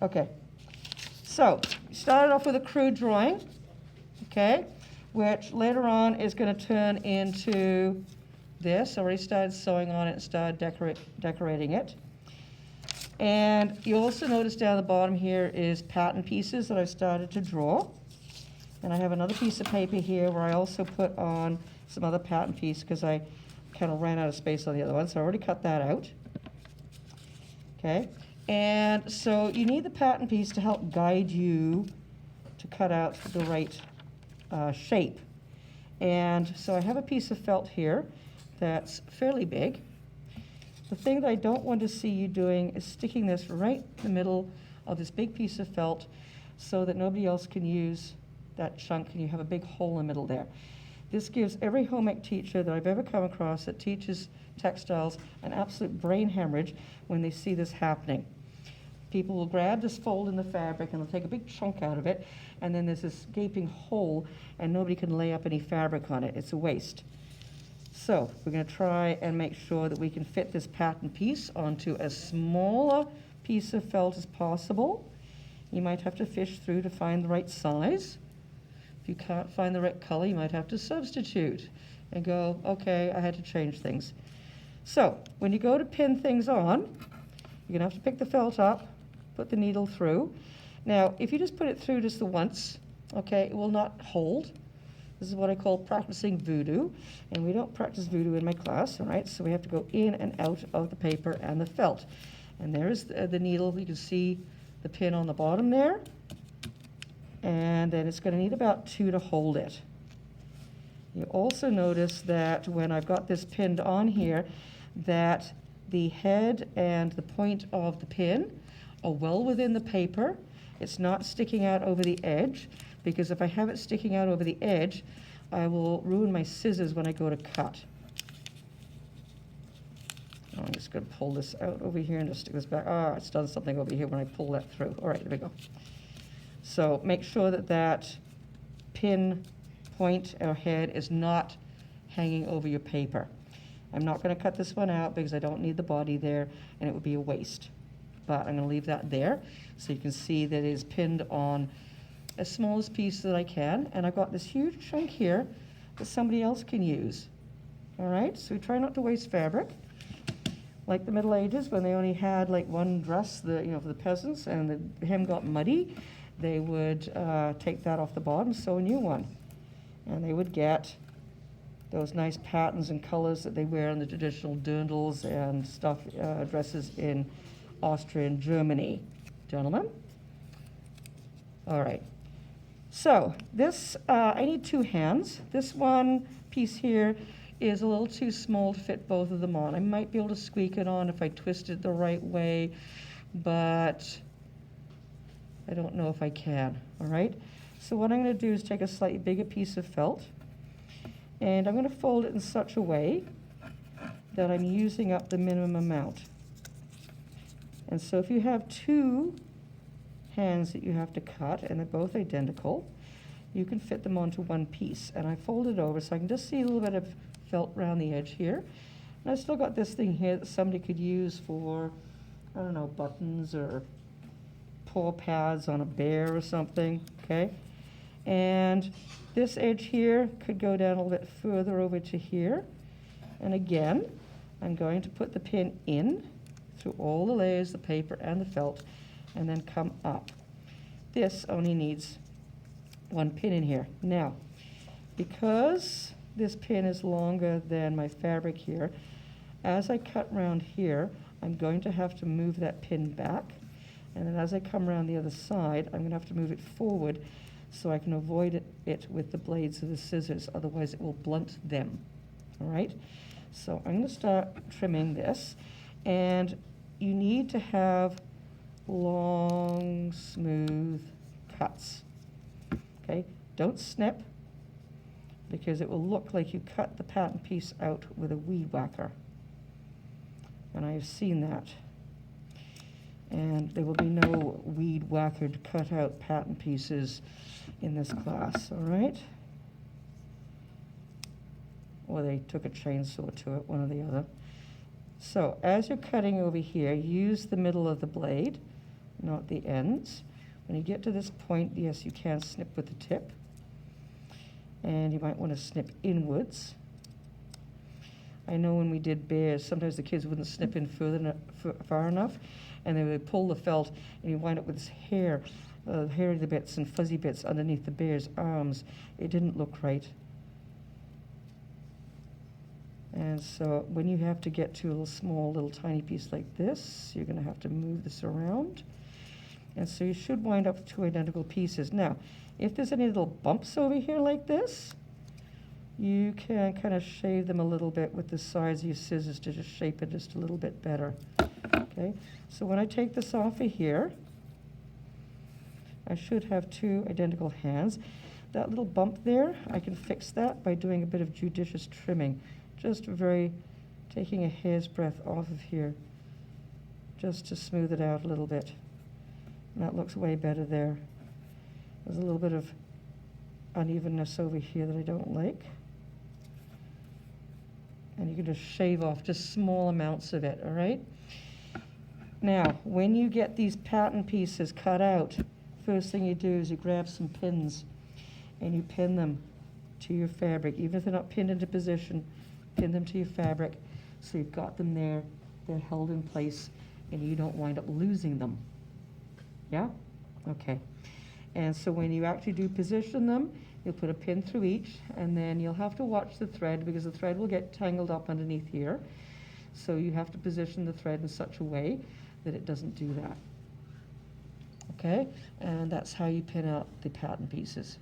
Okay, so started off with a crude drawing, okay, which later on is going to turn into this. I already started sewing on it and started decorating it. And you also notice down the bottom here is pattern pieces that I started to draw. And I have another piece of paper here where I also put on some other pattern piece because I kind of ran out of space on the other one, so I already cut that out. Okay, and so you need the pattern piece to help guide you to cut out the right shape. And so I have a piece of felt here that's fairly big. The thing that I don't want to see you doing is sticking this right in the middle of this big piece of felt so that nobody else can use that chunk and you have a big hole in the middle there. This gives every home ec teacher that I've ever come across that teaches textiles an absolute brain hemorrhage when they see this happening. People will grab this fold in the fabric and they'll take a big chunk out of it, and then there's this gaping hole and nobody can lay up any fabric on it. It's a waste. So we're going to try and make sure that we can fit this pattern piece onto as smaller piece of felt as possible. You might have to fish through to find the right size. If you can't find the right color, you might have to substitute and go, okay, I had to change things. So when you go to pin things on, you're going to have to pick the felt up, put the needle through. Now, if you just put it through just the once, okay, it will not hold. This is what I call practicing voodoo, and we don't practice voodoo in my class, all right? So we have to go in and out of the paper and the felt. And there's the needle. You can see the pin on the bottom there. And then it's going to need about 2 to hold it. You also notice that when I've got this pinned on here, that the head and the point of the pin are well within the paper. It's not sticking out over the edge, because if I have it sticking out over the edge, I will ruin my scissors when I go to cut. I'm just going to pull this out over here and just stick this back. Ah, it's done something over here when I pull that through. All right, there we go. So make sure that that pin point or head is not hanging over your paper. I'm not going to cut this one out because I don't need the body there and it would be a waste. But I'm going to leave that there so you can see that it is pinned on as small as piece that I can. And I've got this huge chunk here that somebody else can use. All right, so we try not to waste fabric. Like the Middle Ages, when they only had like one dress, for the peasants, and the hem got muddy, they would take that off the bottom, sew a new one. And they would get those nice patterns and colors that they wear in the traditional dirndls and stuff, dresses in Austria and Germany. Gentlemen? All right. So this, I need 2 hands. This one piece here is a little too small to fit both of them on. I might be able to squeak it on if I twist it the right way, but I don't know if I can, all right? So what I'm going to do is take a slightly bigger piece of felt, and I'm going to fold it in such a way that I'm using up the minimum amount. And so if you have 2 hands that you have to cut, and they're both identical, you can fit them onto one piece. And I fold it over so I can just see a little bit of felt around the edge here. And I've still got this thing here that somebody could use for, I don't know, buttons or paw pads on a bear or something, okay? And this edge here could go down a little bit further over to here. And again, I'm going to put the pin in through all the layers, the paper and the felt, and then come up. This only needs 1 pin in here. Now, because this pin is longer than my fabric here, as I cut around here, I'm going to have to move that pin back. And then as I come around the other side, I'm going to have to move it forward so I can avoid it with the blades of the scissors. Otherwise, it will blunt them. All right? So I'm going to start trimming this. And you need to have long, smooth cuts. Okay? Don't snip, because it will look like you cut the pattern piece out with a weed whacker. And I have seen that. And there will be no weed whackered cut out pattern pieces in this class, all right? Or they took a chainsaw to it, one or the other. So as you're cutting over here, use the middle of the blade not the ends. When you get to this point, yes, you can snip with the tip. And you might want to snip inwards. I know when we did bears, sometimes the kids wouldn't snip in far enough, and they would pull the felt, and you wind up with this hair, hairy bits and fuzzy bits underneath the bear's arms. It didn't look right. And so when you have to get to a little small, little tiny piece like this, you're going to have to move this around. And so you should wind up with two identical pieces. Now, if there's any little bumps over here like this, you can kind of shave them a little bit with the sides of your scissors to just shape it just a little bit better. Okay, so when I take this off of here, I should have two identical hands. That little bump there, I can fix that by doing a bit of judicious trimming. Just taking a hair's breadth off of here, just to smooth it out a little bit. And that looks way better there. There's a little bit of unevenness over here that I don't like. And you can just shave off just small amounts of it, all right? Now, when you get these pattern pieces cut out, first thing you do is you grab some pins and you pin them to your fabric. Even if they're not pinned into position, pin them to your fabric so you've got them there, they're held in place, and you don't wind up losing them. Yeah? Okay. And so when you actually do position them, you'll put a pin through each, and then you'll have to watch the thread because the thread will get tangled up underneath here. So you have to position the thread in such a way that it doesn't do that. Okay? And that's how you pin out the pattern pieces.